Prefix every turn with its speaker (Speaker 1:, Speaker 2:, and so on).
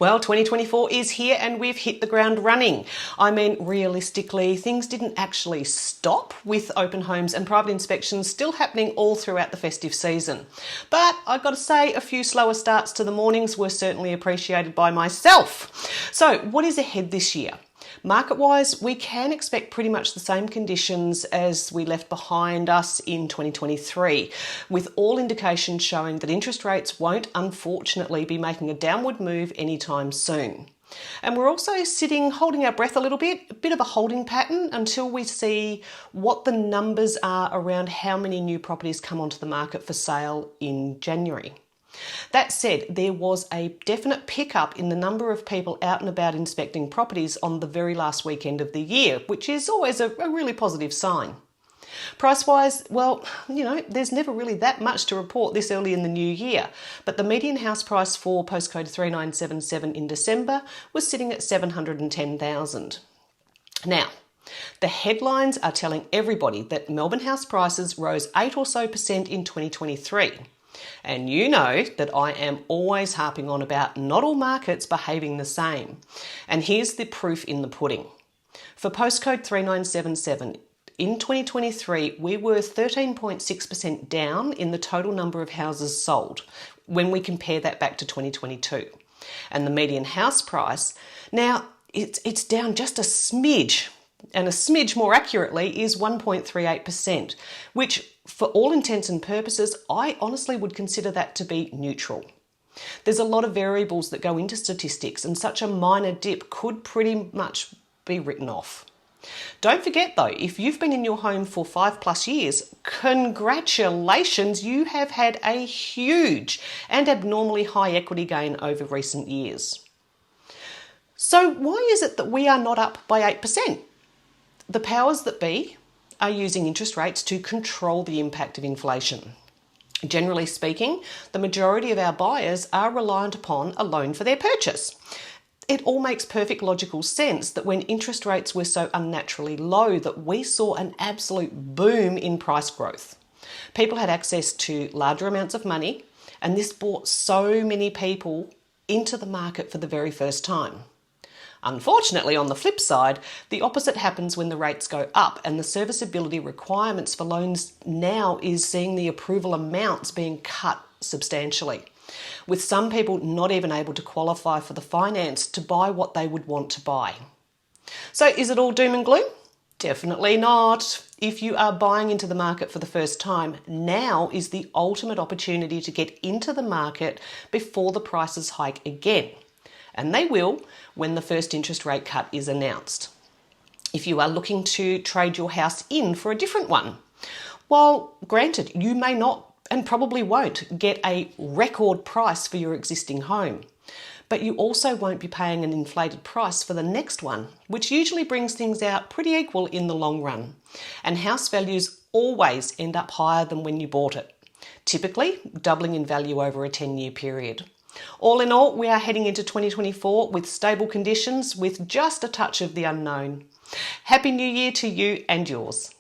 Speaker 1: Well, 2024 is here and we've hit the ground running. I mean, realistically, things didn't actually stop with open homes and private inspections still happening all throughout the festive season. But I've got to say, a few slower starts to the mornings were certainly appreciated by myself. So what is ahead this year? Market-wise, we can expect pretty much the same conditions as we left behind us in 2023, with all indications showing that interest rates won't unfortunately be making a downward move anytime soon. And we're also holding our breath a bit of a holding pattern until we see what the numbers are around how many new properties come onto the market for sale in January. That said, there was a definite pickup in the number of people out and about inspecting properties on the very last weekend of the year, which is always a really positive sign. Price-wise, well, there's never really that much to report this early in the new year, but the median house price for postcode 3977 in December was sitting at $710,000. Now, the headlines are telling everybody that Melbourne house prices rose 8% or so in 2023. And you know that I am always harping on about not all markets behaving the same. And here's the proof in the pudding. For postcode 3977, in 2023, we were 13.6% down in the total number of houses sold when we compare that back to 2022. And the median house price, now it's down just a smidge. And a smidge, more accurately, is 1.38%, which for all intents and purposes, I honestly would consider that to be neutral. There's a lot of variables that go into statistics, and such a minor dip could pretty much be written off. Don't forget though, if you've been in your home for 5+ years, congratulations, you have had a huge and abnormally high equity gain over recent years. So why is it that we are not up by 8%? The powers that be are using interest rates to control the impact of inflation. Generally speaking, the majority of our buyers are reliant upon a loan for their purchase. It all makes perfect logical sense that when interest rates were so unnaturally low that we saw an absolute boom in price growth. People had access to larger amounts of money, and this brought so many people into the market for the very first time. Unfortunately, on the flip side, the opposite happens when the rates go up, and the serviceability requirements for loans now is seeing the approval amounts being cut substantially, with some people not even able to qualify for the finance to buy what they would want to buy. So is it all doom and gloom? Definitely not. If you are buying into the market for the first time, now is the ultimate opportunity to get into the market before the prices hike again. And they will when the first interest rate cut is announced. If you are looking to trade your house in for a different one, well, granted, you may not and probably won't get a record price for your existing home, but you also won't be paying an inflated price for the next one, which usually brings things out pretty equal in the long run. And house values always end up higher than when you bought it, typically doubling in value over a 10-year period. All in all, we are heading into 2024 with stable conditions with just a touch of the unknown. Happy New Year to you and yours.